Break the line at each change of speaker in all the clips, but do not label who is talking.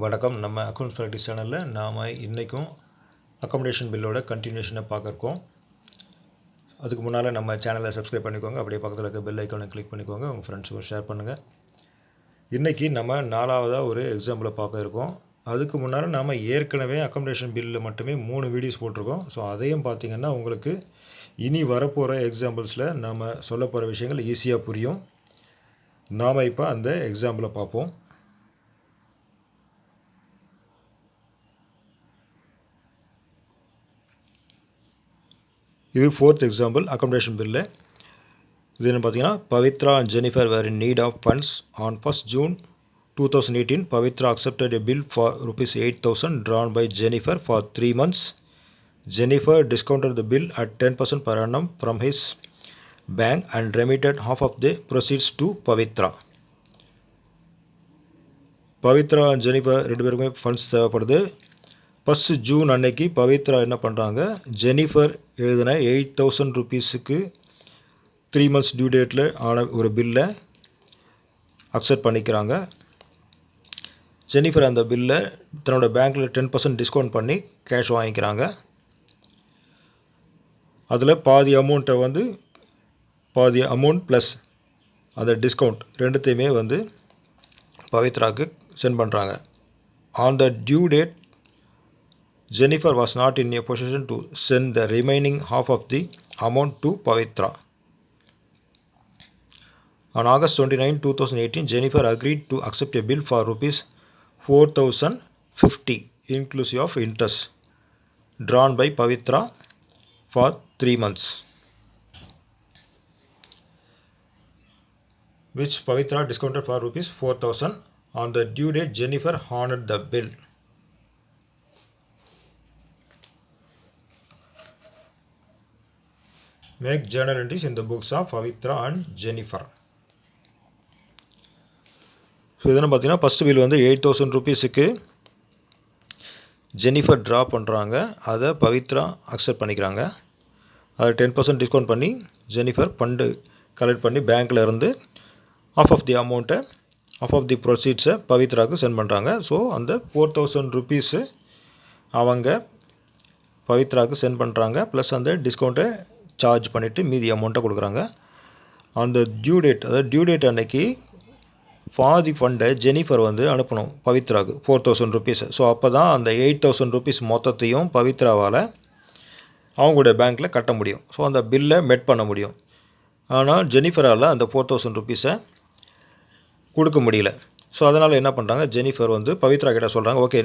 வணக்கம். நம்ம accounts practice சேனலில் நாம் இன்றைக்கும் அக்காமடேஷன் பில்லோட கண்டினியூஷனை பார்க்குறோம். அதுக்கு முன்னால் நம்ம சேனலை சப்ஸ்கிரைப் பண்ணிக்கோங்க. அப்படியே பக்கத்தில் இருக்க பெல் ஐக்கானை கிளிக் பண்ணிக்கோங்க. உங்கள் ஃப்ரெண்ட்ஸுக்கும் ஷேர் பண்ணுங்கள். இன்றைக்கி நம்ம 4வதாக ஒரு எக்ஸாம்பிளை பார்க்க இருக்கோம். அதுக்கு முன்னால் நாம் ஏற்கனவே அக்காமடேஷன் பில்லில் மட்டுமே 3 வீடியோஸ் போட்டிருக்கோம். ஸோ அதையும் பார்த்திங்கன்னா உங்களுக்கு இனி வரப்போகிற எக்ஸாம்பிள்ஸில் நாம் சொல்ல போகிற விஷயங்கள் ஈஸியாக புரியும். நாம் இப்போ அந்த எக்ஸாம்பிளை பார்ப்போம். இது 4th எக்ஸாம்பிள் அக்காமடேஷன் பில்லு. இது என்ன பார்த்தீங்கன்னா, Pavithra and Jennifer were in need of funds on 1st June 2018. Pavitra accepted a bill for ₹8,000 drawn by Jennifer for 3 months. Jennifer discounted the bill at 10% per annum from his bank and remitted half of the proceeds to Pavitra. Pavithra and Jennifer 2 பேருக்குமே funds தேவைப்படுது. 1st June அன்னைக்கு பவித்ரா என்ன பண்ணுறாங்க, Jennifer எழுதின ₹8,000 3 months due டேட்டில் ஆன ஒரு பில்லை அக்செப்ட் பண்ணிக்கிறாங்க. ஜெனிஃபர் அந்த பில்லை தன்னோட பேங்க்கில் 10% டிஸ்கவுண்ட் பண்ணி கேஷ் வாங்கிக்கிறாங்க. அதில் பாதி அமௌண்ட் ப்ளஸ் அந்த டிஸ்கவுண்ட் ரெண்டுத்தையுமே பவித்ராவுக்கு சென்ட் பண்ணுறாங்க. On the due date Jennifer was not in a position to send the remaining half of the amount to Pavitra. On August 29, 2018, Jennifer agreed to accept a bill for ₹4,050 inclusive of interest drawn by Pavitra for 3 months, which Pavitra discounted for ₹4,000. On the due date, Jennifer honored the bill. Make journal entries in the books of Pavitra and Jennifer. So இதெல்லாம் பார்த்தீங்கன்னா first bill ₹8,000 Jennifer draw பண்ணுறாங்க. அதை Pavithra accept பண்ணிக்கிறாங்க. அதை 10% discount பண்ணி Jennifer fund collect பண்ணி பேங்க்கில் இருந்து ஆஃப் ஆஃப் தி ப்ரொசீட்ஸை பவித்ராவுக்கு சென்ட் பண்ணுறாங்க. ஸோ அந்த ₹4,000 அவங்க பவித்ராவுக்கு சென்ட் பண்ணுறாங்க. ப்ளஸ் அந்த டிஸ்கவுண்ட்டை சார்ஜ் பண்ணிவிட்டு மீதி அமௌண்ட்டை கொடுக்குறாங்க. அந்த டியூ டேட் அன்னைக்கு பாதி ஃபண்டை ஜெனிஃபர் அனுப்பணும் பவித்ராவுக்கு ₹4,000. ஸோ அப்போ தான் அந்த ₹8,000 மொத்தத்தையும் பவித்ராவால் அவங்களுடைய பேங்க்கில் கட்ட முடியும். ஸோ அந்த பில்லை மெட் பண்ண முடியும். ஆனால் ஜெனிஃபரால் அந்த ₹4,000 கொடுக்க முடியல. ஸோ அதனால் என்ன பண்ணுறாங்க, ஜெனிஃபர் பவித்ரா கிட்ட சொல்கிறாங்க, ஓகே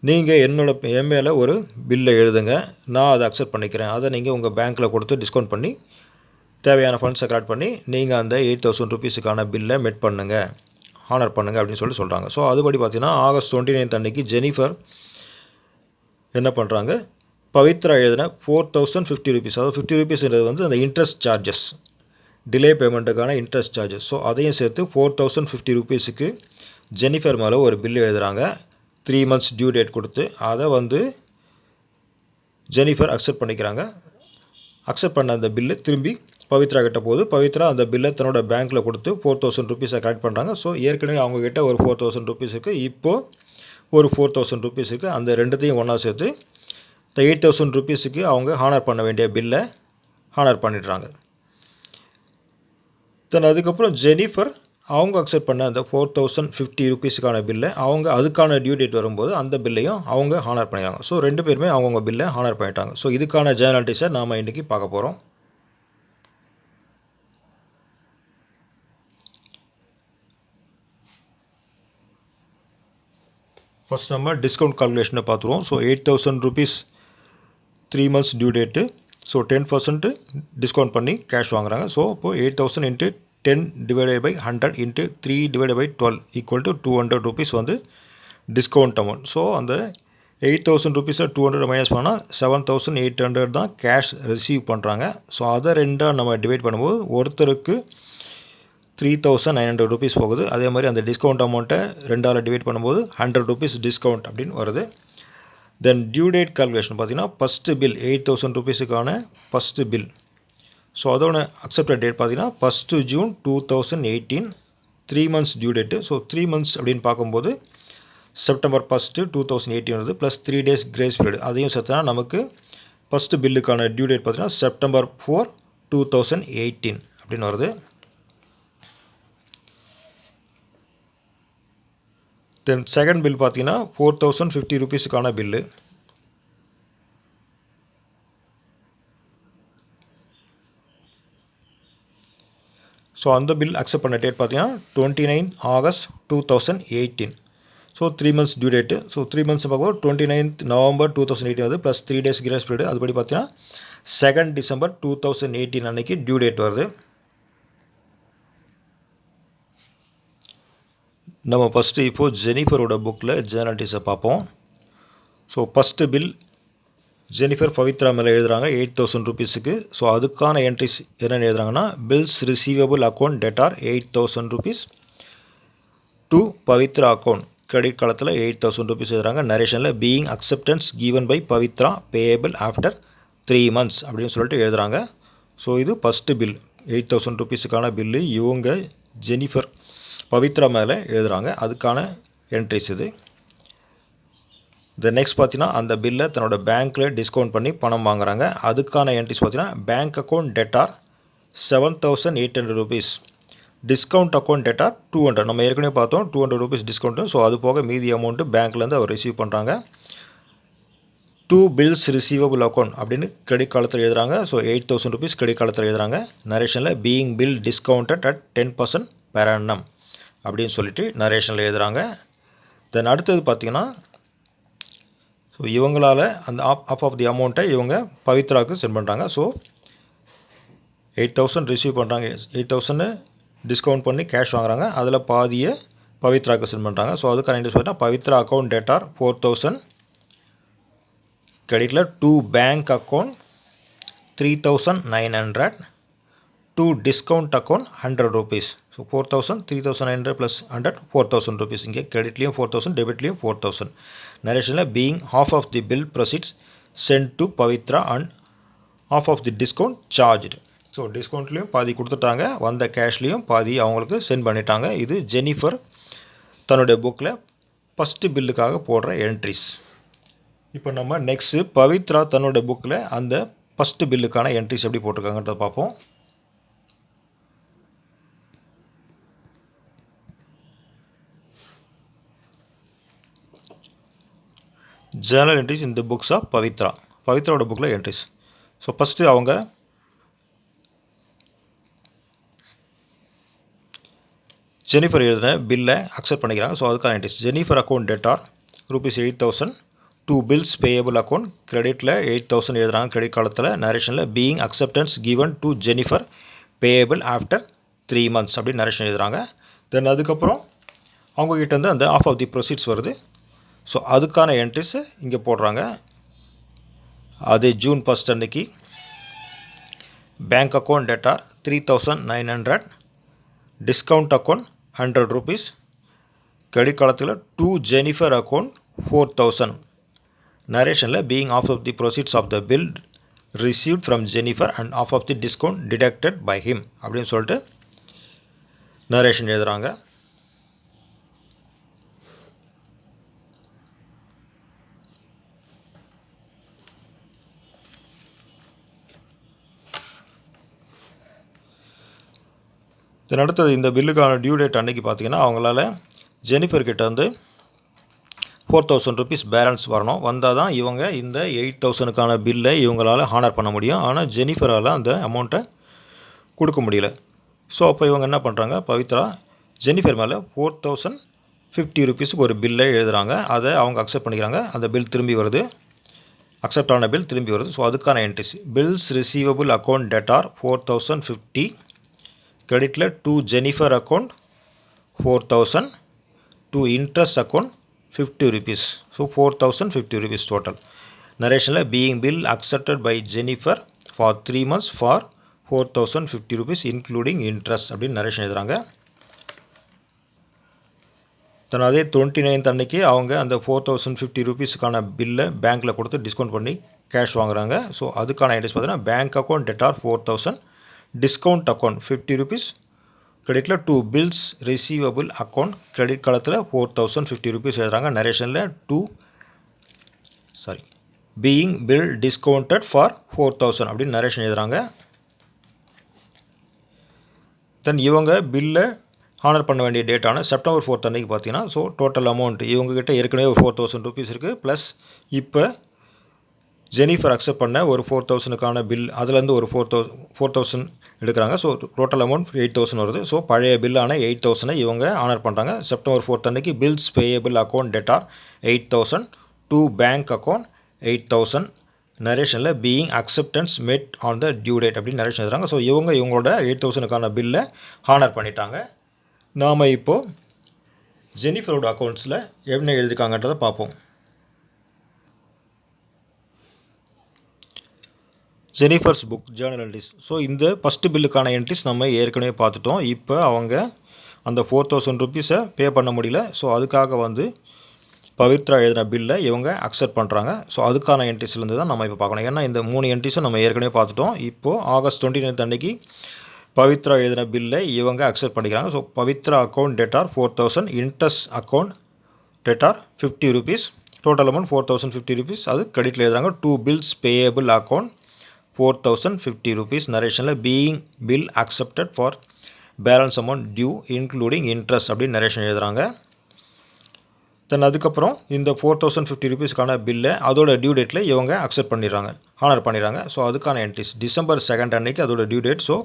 நீங்கள் என் மேலே ஒரு பில்லை எழுதுங்க, நான் அதை அக்செப்ட் பண்ணிக்கிறேன். அதை நீங்கள் உங்கள் பேங்க்கில் கொடுத்து டிஸ்கவுண்ட் பண்ணி தேவையான ஃபண்ட்ஸை கலெக்ட் பண்ணி நீங்கள் அந்த ₹8,000 பில்லை மெட் பண்ணுங்கள், ஹானர் பண்ணுங்கள் அப்படின்னு சொல்கிறாங்க. ஸோ அதுபடி பார்த்தீங்கன்னா August 29 அன்றைக்கி ஜெனிஃபர் என்ன பண்ணுறாங்க, பவித்ரா எழுதின ₹4,050, அதாவது ₹50 அந்த இன்ட்ரெஸ்ட் சார்ஜஸ், டிலே பேமெண்ட்டுக்கான இன்ட்ரெஸ்ட் சார்ஜஸ். ஸோ அதையும் சேர்த்து ₹4,050 ஜெனிஃபர் மேலே ஒரு பில் எழுதுகிறாங்க 3 months டியூ டேட் கொடுத்து. அதை ஜெனிஃபர் அக்செப்ட் பண்ணிக்கிறாங்க. அக்செப்ட் பண்ண அந்த பில்லு திரும்பி பவித்ரா கிட்ட போகுது. பவித்ரா அந்த பில்லை தன்னோட பேங்க்கில் கொடுத்து ₹4,000 கலெக்ட் பண்ணுறாங்க. ஸோ ஏற்கனவே அவங்கக்கிட்ட ஒரு ₹4,000 இப்போது ஒரு ₹4,000 அந்த ரெண்டுத்தையும் ஒன்றா சேர்த்து இந்த ₹8,000 அவங்க ஹானர் பண்ண வேண்டிய பில்லை ஹானர் பண்ணிடுறாங்க. தென் அதுக்கப்புறம் ஜெனிஃபர் அவங்க அக்செப்ட் பண்ண அந்த ₹4,050 பில்லை அதுக்கான டியூ டேட் வரும்போது அந்த பில்லையும் அவங்க ஹானர் பண்ணிடுறாங்க. ஸோ 2 பேருமே அவங்கவுங்க பில்லை ஹானர் பண்ணிட்டாங்க. ஸோ இதுக்கான ஜேர்னல்டிஸை நாம் இன்றைக்கி பார்க்க போகிறோம். ஃபஸ்ட் நம்ம டிஸ்கவுண்ட் கால்குலேஷனை பார்த்துருவோம். So ₹8,000 3 months due date. So 10% discount பண்ணி கேஷ் வாங்குறாங்க. ஸோ இப்போது 8,000 × 10 divided by 100 × 3 divided by 12 equal to ₹200 discount amount. So அந்த ₹8,000 200 மைனஸ் பண்ணால் 7,800 தான் கேஷ் ரிசீவ் பண்ணுறாங்க. ஸோ அதை ரெண்டாக நம்ம டிவைட் பண்ணும்போது ஒருத்தருக்கு ₹3,900 போகுது. அதே மாதிரி அந்த டிஸ்கவுண்ட் அமௌண்ட்டை 2ஆல் டிவைட் பண்ணும்போது ₹100 டிஸ்கவுண்ட் அப்படின்னு வருது. தென் டியூ டேட் கால்குலேஷன் பார்த்தீங்கன்னா first bill ₹8,000 first bill. So அதோட அக்செப்டட் டேட் பார்த்தீங்கன்னா 1st June 2018, 3 months due date. So 3 months அப்படின்னு பார்க்கும்போது செப்டம்பர் 1 2018 வருது ப்ளஸ் 3 days கிரேஸ் பீரியட் அதையும் சேர்த்தனா நமக்கு ஃபஸ்ட்டு பில்லுக்கான டியூ டேட் பார்த்தீங்கன்னா செப்டம்பர் 4 2018 அப்படின்னு வருது. தென் செகண்ட் பில் பார்த்தீங்கன்னா 4050 ரூபீஸுக்கான பில்லு. ஸோ அந்த பில் அக்செப்ட் பண்ண டேட் பார்த்தீங்கன்னா 29 August 2018. So 3 months due date. So 3 months பார்க்கும்போது 29 November 2018 வருது ப்ளஸ் 3 days கிரேஸ் பீரியட். அதுபடி பார்த்தீங்கன்னா 2nd December 2018 அன்னைக்கு டியூ டேட் வருது. நம்ம ஃபஸ்ட்டு இப்போது ஜெனிஃபரோட புக்கில் ஜேர்னலிட்டிஸை பார்ப்போம். So first bill Jennifer Pavithra மேலே எழுதுகிறாங்க 8000 ரூபீஸுக்கு. ஸோ அதுக்கான என்ட்ரிஸ் என்னென்னு எழுதுகிறாங்கன்னா bills receivable account debtor 8000 rupees to Pavithra account credit காலத்தில் 8000 ரூபீஸ் எழுதுகிறாங்க. நரேஷனில் being acceptance given by Pavithra payable after 3 months அப்படின்னு சொல்லிட்டு எழுதுகிறாங்க. ஸோ இது ஃபஸ்ட்டு பில் 8000 ரூபீஸுக்கான பில்லு இவங்க ஜெனிஃபர் பவித்ரா மேலே எழுதுகிறாங்க. அதுக்கான என்ட்ரிஸ் இது. நெக்ஸ்ட் பார்த்தீங்கன்னா அந்த பில்லை தன்னோட பேங்க்கில் டிஸ்கவுண்ட் பண்ணி பணம் வாங்குறாங்க. அதுக்கான என்ட்ரிஸ் பார்த்தீங்கன்னா bank account debtor 7800 rupees, discount account debtor 200. நம்ம ஏற்கனவே பார்த்தோம் 200 ரூபீஸ் டிஸ்கவுண்ட்டு. ஸோ அது போக மீதி அமௌண்ட்டு பேங்க்லேருந்து அவர் ரிசீவ் பண்ணுறாங்க. 2 bills ரிசீவபிள் அக்கௌண்ட் அப்படின்னு கிரெடிட் காலத்தில் எழுதுகிறாங்க. ஸோ 8000 ரூபீஸ் கிரெடிட் காலத்தில் எழுதுகிறாங்க. நரேஷனில் being bill discounted at 10% per annum அப்படின்னு சொல்லிட்டு நரேஷனில் எழுதுகிறாங்க. தென் அடுத்தது பார்த்திங்கன்னா ஸோ இவங்களால் அந்த ஆஃப் தி அமௌண்ட்டை இவங்க பவித்ராவுக்கு சென்ட் பண்ணுறாங்க. ஸோ 8000 ரிசீவ் பண்ணுறாங்க, 8000 டிஸ்கவுண்ட் பண்ணி கேஷ் வாங்குறாங்க. அதில் பாதியை பவித்ராவுக்கு சென்ட் பண்ணுறாங்க. ஸோ அதுக்கான இன்ட்ரெஸ்ட் பார்த்தீங்கன்னா பவித்ரா அக்கௌண்ட் டேட்டார் 4000 கிரெடிட்டில் 2 bank account 3900 2 discount account 100 rupees. So 4000 3900 plus 100 4000 rupees. இங்கே கிரெடிட்லேயும் 4000 டெபிட்லேயும் 4000. நரேஷனில் being half of the bill proceeds sent to Pavithra and half of the discount charged. So டிஸ்கவுண்ட்லேயும் பாதி கொடுத்துட்டாங்க, வந்த கேஷ்லேயும் பாதி அவங்களுக்கு சென்ட் பண்ணிட்டாங்க. இது ஜெனிஃபர் தன்னுடைய புக்கில் ஃபஸ்ட்டு பில்லுக்காக போடுற என்ட்ரிஸ். இப்போ நம்ம நெக்ஸ்ட்டு பவித்ரா தன்னோட புக்கில் அந்த ஃபஸ்ட்டு பில்லுக்கான என்ட்ரிஸ் எப்படி போட்டிருக்காங்கன்றத பார்ப்போம். ஜேர்னல் என்ட்ரிஸ் இந்த புக்ஸ் ஆஃப் பவித்ரா, பவித்ராவோட புக்கில் என்ட்ரிஸ். ஸோ ஃபஸ்ட்டு அவங்க ஜெனிஃபர் எழுதின பில்லை அக்செப்ட் பண்ணிக்கிறாங்க. ஸோ அதுக்கான entries Jennifer account debtor ₹8000 2 bills payable account கிரெடிட்டில் 8000 எழுதுகிறாங்க கிரெடிட் காலத்தில். நரேஷனில் being acceptance given to Jennifer payable after 3 months அப்படின்னு நரேஷன் எழுதுகிறாங்க. தென் அதுக்கப்புறம் அவங்கக்கிட்டேருந்து அந்த ஆஃப் ஆஃப் தி ப்ரொசீட்ஸ் வருது. ஸோ அதுக்கான என்ட்ரிஸை இங்கே போடுறாங்க. அது ஜூன் 1 அன்னைக்கு bank account debtor 3900 discount account 100 rupees credit காலத்தில் 2 ஜெனிஃபர் அக்கௌண்ட் 4000. நரேஷனில் being half half the proceeds of the bill received from Jennifer and half half the discount deducted by him அப்படின்னு சொல்லிட்டு நரேஷன் எழுதுகிறாங்க. தென் அடுத்தது இந்த பில்லுக்கான டியூ டேட் அன்றைக்கி பார்த்திங்கன்னா அவங்களால ஜெனிஃபர் கிட்ட வந்து 4000 ரூபீஸ் பேலன்ஸ் வரணும். வந்தால் தான் இவங்க இந்த 8000க்கான பில்லை இவங்களால் ஹானர் பண்ண முடியும். ஆனால் ஜெனிஃபரால் அந்த அமௌண்ட்டை கொடுக்க முடியல. ஸோ அப்போ இவங்க என்ன பண்ணுறாங்க, பவித்ரா ஜெனிஃபர் மேலே 4050 ரூபீஸுக்கு ஒரு பில்லை எழுதுகிறாங்க. அதை அவங்க அக்செப்ட் பண்ணிக்கிறாங்க. அந்த பில் திரும்பி வருது, அக்செப்ட் ஆன பில் திரும்பி வருது. ஸோ அதுக்கான entries bills receivable account debtor 4050 கிரெடிட்டில் 2 Jennifer account 4000 2 interest account 50 rupees. So 4050 rupees total. நரேஷனில் being bill accepted by Jennifer for 3 months for 4050 rupees including interest அப்படின்னு நரேஷன் எழுதுகிறாங்க. தென் அதே 29th அன்னைக்கு அவங்க அந்த 4050 ரூபீஸுக்கான பில்லை பேங்க்கில் கொடுத்து டிஸ்கவுண்ட் பண்ணி கேஷ் வாங்குறாங்க. ஸோ அதுக்கான ஐடிஸ் பார்த்தீங்கன்னா bank account debtor 4000 discount account 50 rupees கிரெடிட்டில் to bills receivable account credit காலத்தில் 4050 ருபீஸ் எழுதுறாங்க. நரேஷனில் பீயிங் பில் டிஸ்கவுண்டட் ஃபார் 4000 அப்படின்னு நரேஷன் எழுதுறாங்க. தென் இவங்க பில்லை ஹானர் பண்ண வேண்டிய டேட்டான செப்டம்பர் 4 அன்றைக்கி பார்த்தீங்கன்னா, ஸோ டோட்டல் அமௌண்ட் இவங்ககிட்ட ஏற்கனவே ஒரு 4000 ருபீஸ் இருக்குது. ப்ளஸ் இப்போ ஜெனிஃபர் அக்செப்ட் பண்ண ஒரு 4000க்கான பில், அதுலேருந்து ஒரு 4000 எடுக்கிறாங்க. ஸோ டோட்டல் அமௌண்ட் 8000 வருது. ஸோ பழைய பில்லான 8000 இவங்க ஆனர் பண்ணுறாங்க. செப்டம்பர் 4 அன்றைக்கி bills payable account debtor 8000 to bank account 8000 நரேஷனில் being acceptance met on the due date அப்படின்னு நரேஷன் எழுதுறாங்க. ஸோ இவங்களோட 8000க்கான பில்லை ஹானர் பண்ணிட்டாங்க. நாம் இப்போது ஜெனிஃபரோட அக்கௌண்ட்ஸில் என்ன எழுதியிருக்காங்கன்றதை பார்ப்போம். Jennifer's book Journal entries. So இந்த ஃபஸ்ட்டு பில்லுக்கான என்ட்ரிஸ் நம்ம ஏற்கனவே பார்த்துட்டோம். இப்போ அவங்க அந்த 4000 ருபீஸை பே பண்ண முடியல. ஸோ அதுக்காக பவித்ரா எழுதின பில்லை இவங்க அக்செப்ட் பண்ணுறாங்க. ஸோ அதுக்கான என்ட்ரிஸ்லேருந்து தான் நம்ம இப்போ பார்க்கணும். ஏன்னா இந்த 3 என்ட்ரிஸும் நம்ம ஏற்கனவே பார்த்துட்டோம். இப்போது ஆகஸ்ட் 29 அன்றைக்கி பவித்ரா எழுதின பில்லை இவங்க அக்செப்ட் பண்ணிக்கிறாங்க. So Pavithra account debtor 4000, interest account debtor 50 rupees, total amount 4050 rupees. அது கிரெடிட்டில் எழுதுறாங்க. To bills payable account 4050 rupees நரேஷனில் being bill accepted for balance amount due including interest அப்படின்னு நரேஷன் எழுதுறாங்க. தென் அதுக்கப்புறம் இந்த 4050 ருபீஸ்க்கான பில்லை அதோட டியூ டேட்டில் இவங்க அக்செப்ட் பண்ணிடுறாங்க, ஹானர் பண்ணிடுறாங்க. ஸோ அதுக்கான என்ட்ரிஸ் டிசம்பர் 2 அன்றைக்கி அதோட டியூ டேட். ஸோ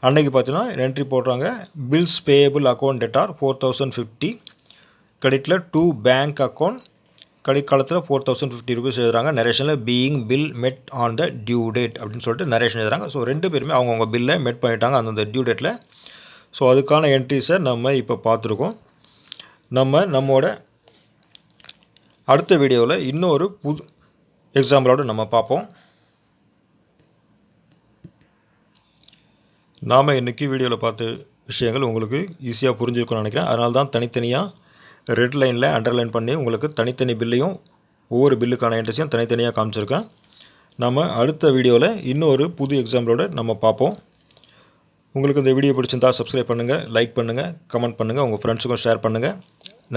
அன்றைக்கி பார்த்தீங்கன்னா என்ட்ரி போடுறாங்க. பில்ஸ் பேயபிள் அக்கௌண்ட் டெட்டார் 4050 கிரெடிட்டில் டூ பேங்க் அக்கௌண்ட் கிரெடிட் காலத்தில் 4050 ருபீஸ் எழுதுறாங்க. நரேஷனில் being bill met on the due date அப்படின்னு சொல்லிட்டு நரேஷன் எழுதுறாங்க. ஸோ 2 பேருமே அவங்கவுங்க பில்லை மெட் பண்ணிட்டாங்க அந்தந்த டியூ டேட்டில். ஸோ அதுக்கான என்ட்ரிஸை நம்ம இப்போ பார்த்துருக்கோம். நம்மோட அடுத்த வீடியோவில் இன்னொரு புது எக்ஸாம்பிளோடு நம்ம பார்ப்போம். நாம் இன்றைக்கி வீடியோவில் பார்த்த விஷயங்கள் உங்களுக்கு ஈஸியாக புரிஞ்சிருக்கும்னு நினைக்கிறேன். அதனால தான் தனித்தனியாக ரெட் லைனில் அண்டர்லைன் பண்ணி உங்களுக்கு தனித்தனி பில்லையும் ஒவ்வொரு பில்லுக்கான என்ட்ரிஸையும் தனித்தனியாக காமிச்சிருக்கேன். நம்ம அடுத்த வீடியோவில் இன்னொரு புது எக்ஸாம்பிளோடு நம்ம பார்ப்போம். உங்களுக்கு இந்த வீடியோ பிடிச்சிருந்தால் சப்ஸ்கிரைப் பண்ணுங்கள், லைக் பண்ணுங்கள், கமெண்ட் பண்ணுங்கள், உங்கள் ஃப்ரெண்ட்ஸுக்கும் ஷேர் பண்ணுங்கள்.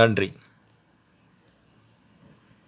நன்றி.